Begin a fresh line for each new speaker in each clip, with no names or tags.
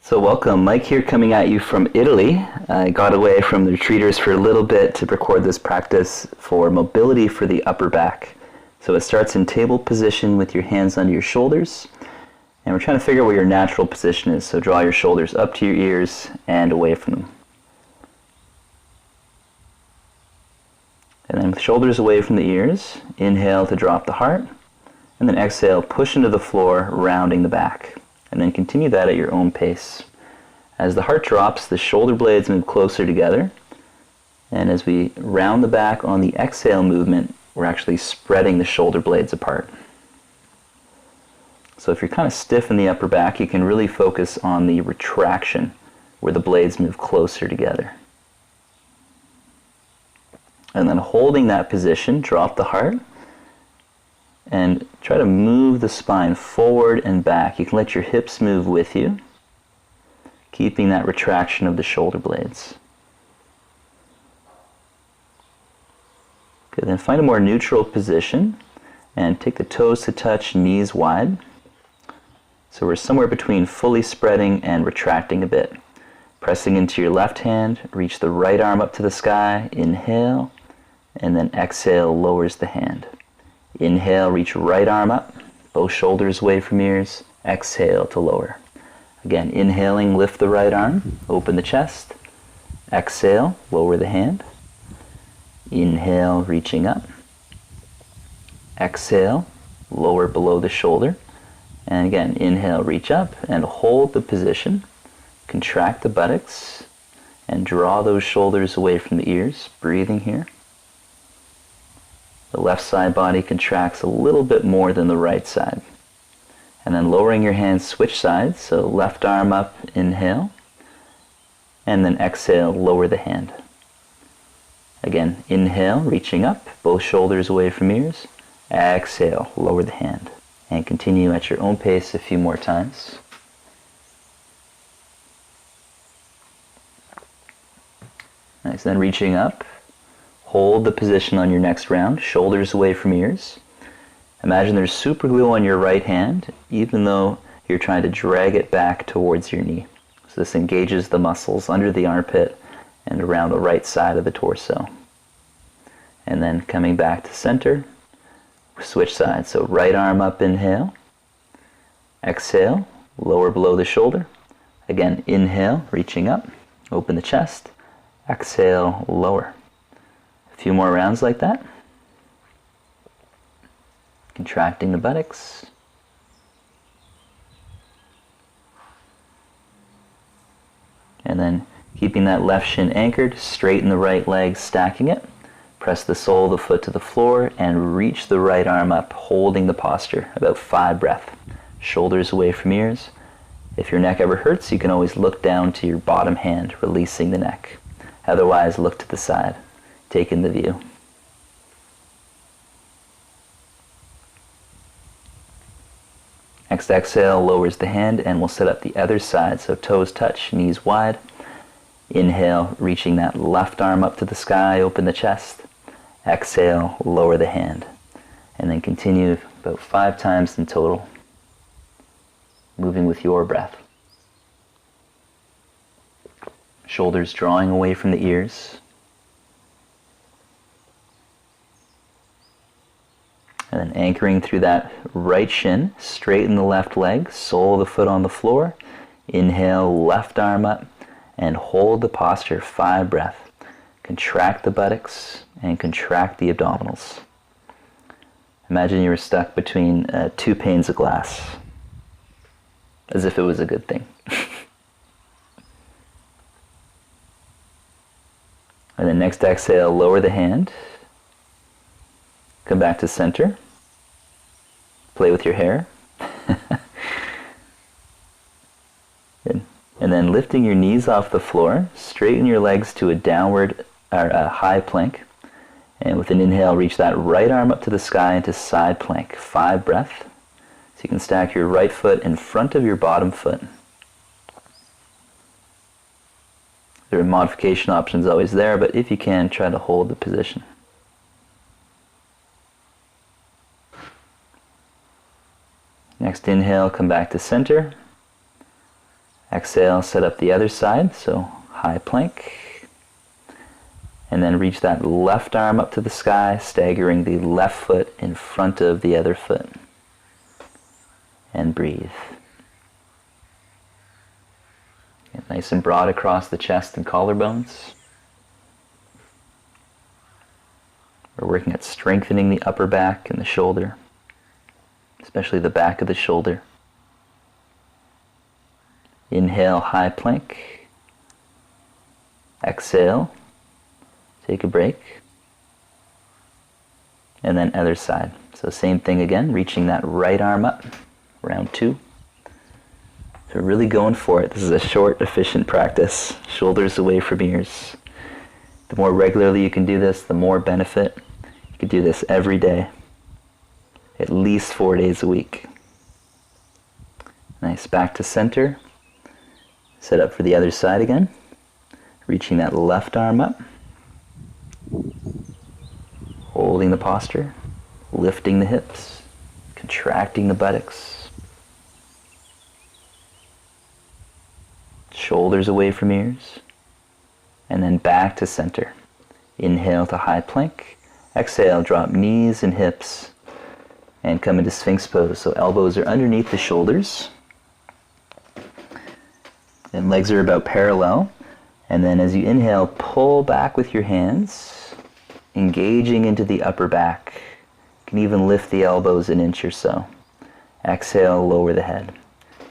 So welcome, Mike here coming at you from Italy. I got away from the retreaters for a little bit to record this practice for mobility for the upper back. So it starts in table position with your hands under your shoulders. And we're trying to figure out where your natural position is. So draw your shoulders up to your ears and away from them. And then with shoulders away from the ears, inhale to drop the heart. And then exhale, push into the floor, rounding the back. And then continue that at your own pace. As the heart drops, the shoulder blades move closer together. And as we round the back on the exhale movement, we're actually spreading the shoulder blades apart. So if you're kind of stiff in the upper back, you can really focus on the retraction where the blades move closer together. And then holding that position, drop the heart. And try to move the spine forward and back. You can let your hips move with you, keeping that retraction of the shoulder blades. Okay, then find a more neutral position and take the toes to touch, knees wide. So we're somewhere between fully spreading and retracting a bit. Pressing into your left hand, reach the right arm up to the sky, inhale, and then exhale, lowers the hand. Inhale, reach right arm up, both shoulders away from ears. Exhale to lower. Again, inhaling, lift the right arm, open the chest. Exhale, lower the hand. Inhale, reaching up. Exhale, lower below the shoulder. And again, inhale, reach up and hold the position. Contract the buttocks and draw those shoulders away from the ears. Breathing here. The left side body contracts a little bit more than the right side. And then lowering your hands, switch sides. So left arm up, inhale. And then exhale, lower the hand. Again, inhale, reaching up, both shoulders away from ears. Exhale, lower the hand. And continue at your own pace a few more times. Nice, then reaching up. Hold the position on your next round, shoulders away from ears. Imagine there's super glue on your right hand, even though you're trying to drag it back towards your knee. So this engages the muscles under the armpit and around the right side of the torso. And then coming back to center, switch sides. So right arm up, inhale. Exhale, lower below the shoulder. Again, inhale, reaching up, open the chest. Exhale, lower. A few more rounds like that. Contracting the buttocks. And then keeping that left shin anchored, straighten the right leg, stacking it. Press the sole of the foot to the floor and reach the right arm up, holding the posture, about 5 breaths. Shoulders away from ears. If your neck ever hurts, you can always look down to your bottom hand, releasing the neck. Otherwise, look to the side. Take in the view. Next exhale lowers the hand and we'll set up the other side. So toes touch, knees wide. Inhale, reaching that left arm up to the sky, open the chest. Exhale, lower the hand. And then continue about 5 times in total, moving with your breath. Shoulders drawing away from the ears. And then anchoring through that right shin, straighten the left leg, sole of the foot on the floor. Inhale, left arm up, and hold the posture, 5 breaths. Contract the buttocks and contract the abdominals. Imagine you were stuck between 2 panes of glass, as if it was a good thing. And then next exhale, lower the hand. Come back to center. Play with your hair. Good. And then lifting your knees off the floor, straighten your legs to a downward or a high plank. And with an inhale, reach that right arm up to the sky into side plank. 5 breaths. So you can stack your right foot in front of your bottom foot. There are modification options always there, but if you can, try to hold the position. Next inhale, come back to center. Exhale, set up the other side, so high plank. And then reach that left arm up to the sky, staggering the left foot in front of the other foot. And breathe. Get nice and broad across the chest and collarbones. We're working at strengthening the upper back and the shoulder, especially the back of the shoulder. Inhale, high plank. Exhale, take a break. And then other side. So same thing again, reaching that right arm up, round 2. So really going for it. This is a short, efficient practice. Shoulders away from ears. The more regularly you can do this, the more benefit. You can do this every day, at least 4 days a week. Nice, back to center. Set up for the other side again. Reaching that left arm up. Holding the posture. Lifting the hips. Contracting the buttocks. Shoulders away from ears. And then back to center. Inhale to high plank. Exhale, drop knees and hips. And come into Sphinx pose. So elbows are underneath the shoulders. And legs are about parallel. And then as you inhale, pull back with your hands, engaging into the upper back. You can even lift the elbows an inch or so. Exhale, lower the head.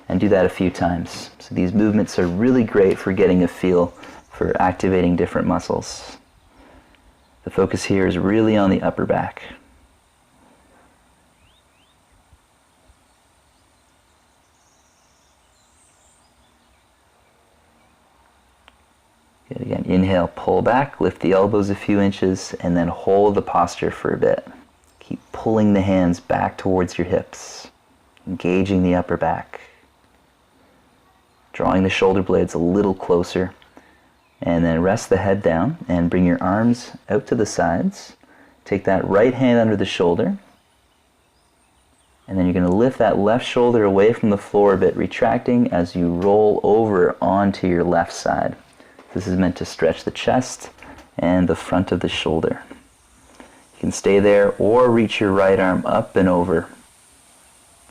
And do that a few times. So these movements are really great for getting a feel for activating different muscles. The focus here is really on the upper back. Good, again, inhale, pull back, lift the elbows a few inches, and then hold the posture for a bit. Keep pulling the hands back towards your hips, engaging the upper back. Drawing the shoulder blades a little closer. And then rest the head down and bring your arms out to the sides. Take that right hand under the shoulder. And then you're going to lift that left shoulder away from the floor a bit, retracting as you roll over onto your left side. This is meant to stretch the chest and the front of the shoulder. You can stay there or reach your right arm up and over,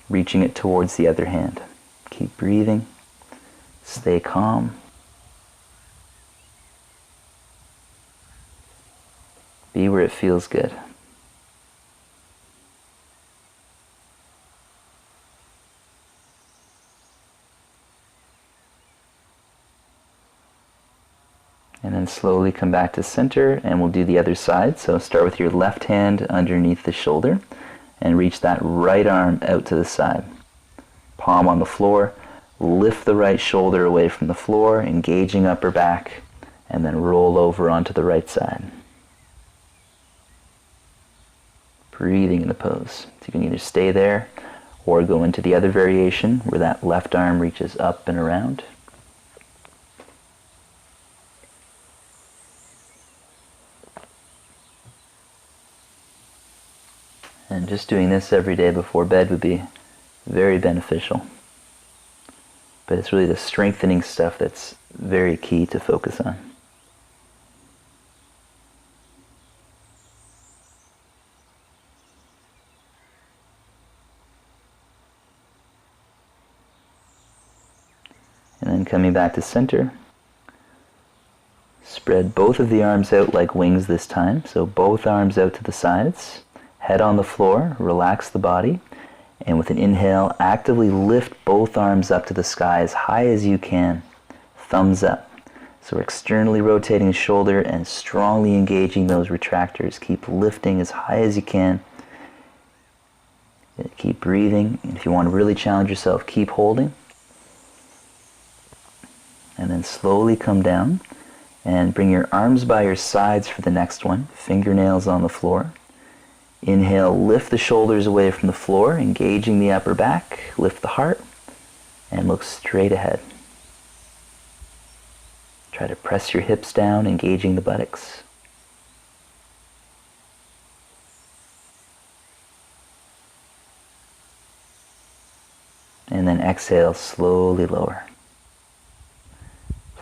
reaching it towards the other hand. Keep breathing. Stay calm. Be where it feels good. And then slowly come back to center, and we'll do the other side. So start with your left hand underneath the shoulder and reach that right arm out to the side. Palm on the floor. Lift the right shoulder away from the floor, engaging upper back, and then roll over onto the right side. Breathing in the pose. So you can either stay there or go into the other variation where that left arm reaches up and around. And just doing this every day before bed would be very beneficial. But it's really the strengthening stuff that's very key to focus on. And then coming back to center, spread both of the arms out like wings this time. So both arms out to the sides, head on the floor, relax the body, and with an inhale, actively lift both arms up to the sky as high as you can, thumbs up. So we're externally rotating the shoulder and strongly engaging those retractors. Keep lifting as high as you can. Keep breathing. And if you want to really challenge yourself, keep holding. And then slowly come down and bring your arms by your sides for the next one. Fingernails on the floor. Inhale, lift the shoulders away from the floor, engaging the upper back. Lift the heart and look straight ahead. Try to press your hips down, engaging the buttocks. And then exhale, slowly lower.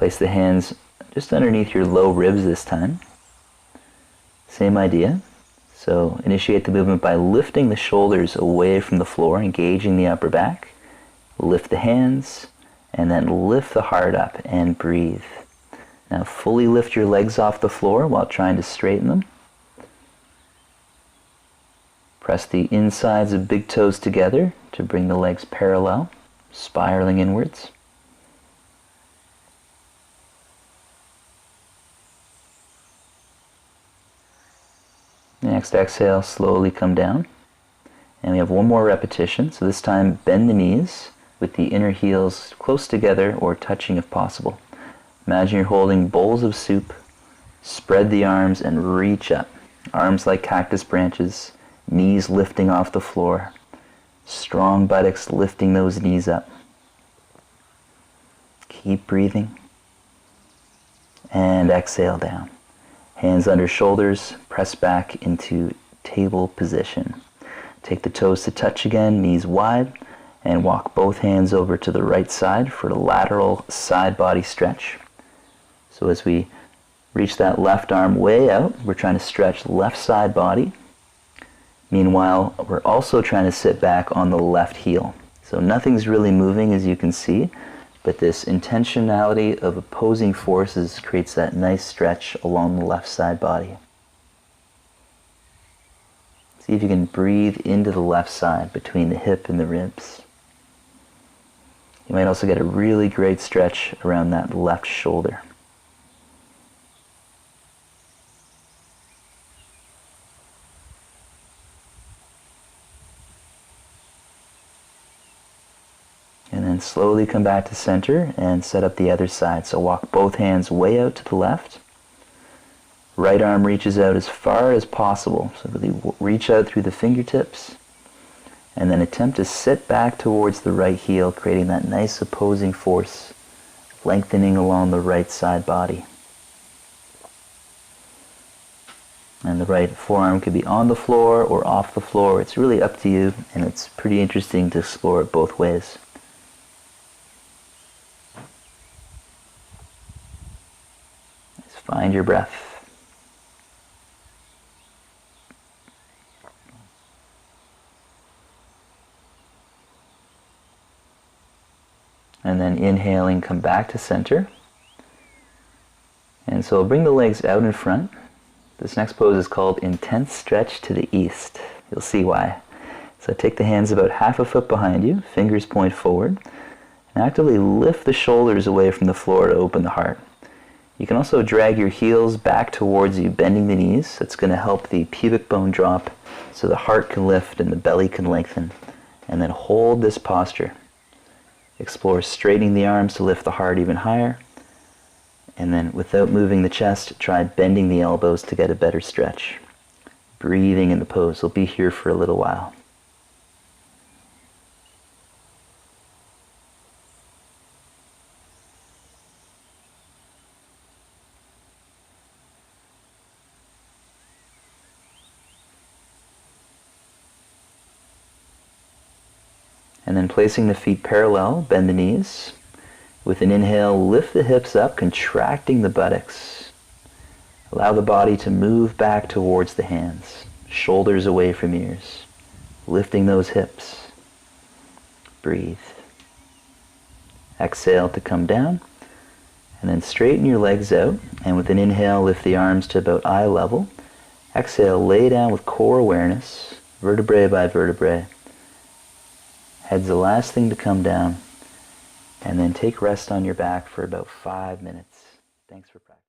Place the hands just underneath your low ribs this time. Same idea. So initiate the movement by lifting the shoulders away from the floor, engaging the upper back. Lift the hands, and then lift the heart up and breathe. Now fully lift your legs off the floor while trying to straighten them. Press the insides of big toes together to bring the legs parallel, spiraling inwards. Next exhale, slowly come down. And we have one more repetition. So this time bend the knees with the inner heels close together or touching if possible. Imagine you're holding bowls of soup. Spread the arms and reach up. Arms like cactus branches, knees lifting off the floor. Strong buttocks lifting those knees up. Keep breathing. And exhale down. Hands under shoulders, press back into table position. Take the toes to touch again, knees wide, and walk both hands over to the right side for a lateral side body stretch. So as we reach that left arm way out, we're trying to stretch left side body. Meanwhile, we're also trying to sit back on the left heel. So nothing's really moving, as you can see, but this intentionality of opposing forces creates that nice stretch along the left side body. See if you can breathe into the left side between the hip and the ribs. You might also get a really great stretch around that left shoulder. And then slowly come back to center and set up the other side. So walk both hands way out to the left. Right arm reaches out as far as possible. So really reach out through the fingertips. And then attempt to sit back towards the right heel, creating that nice opposing force, lengthening along the right side body. And the right forearm could be on the floor or off the floor. It's really up to you, and it's pretty interesting to explore it both ways. Find your breath. And then inhaling, come back to center. And so bring the legs out in front. This next pose is called Intense Stretch to the East. You'll see why. So take the hands about half a foot behind you, fingers point forward, and actively lift the shoulders away from the floor to open the heart. You can also drag your heels back towards you, bending the knees. That's going to help the pubic bone drop so the heart can lift and the belly can lengthen. And then hold this posture. Explore straightening the arms to lift the heart even higher. And then without moving the chest, try bending the elbows to get a better stretch. Breathing in the pose. We'll be here for a little while. And then placing the feet parallel, bend the knees. With an inhale, lift the hips up, contracting the buttocks. Allow the body to move back towards the hands, shoulders away from ears, lifting those hips. Breathe. Exhale to come down, and then straighten your legs out, and with an inhale, lift the arms to about eye level. Exhale, lay down with core awareness, vertebrae by vertebrae. Head's the last thing to come down, and then take rest on your back for about 5 minutes. Thanks for practicing.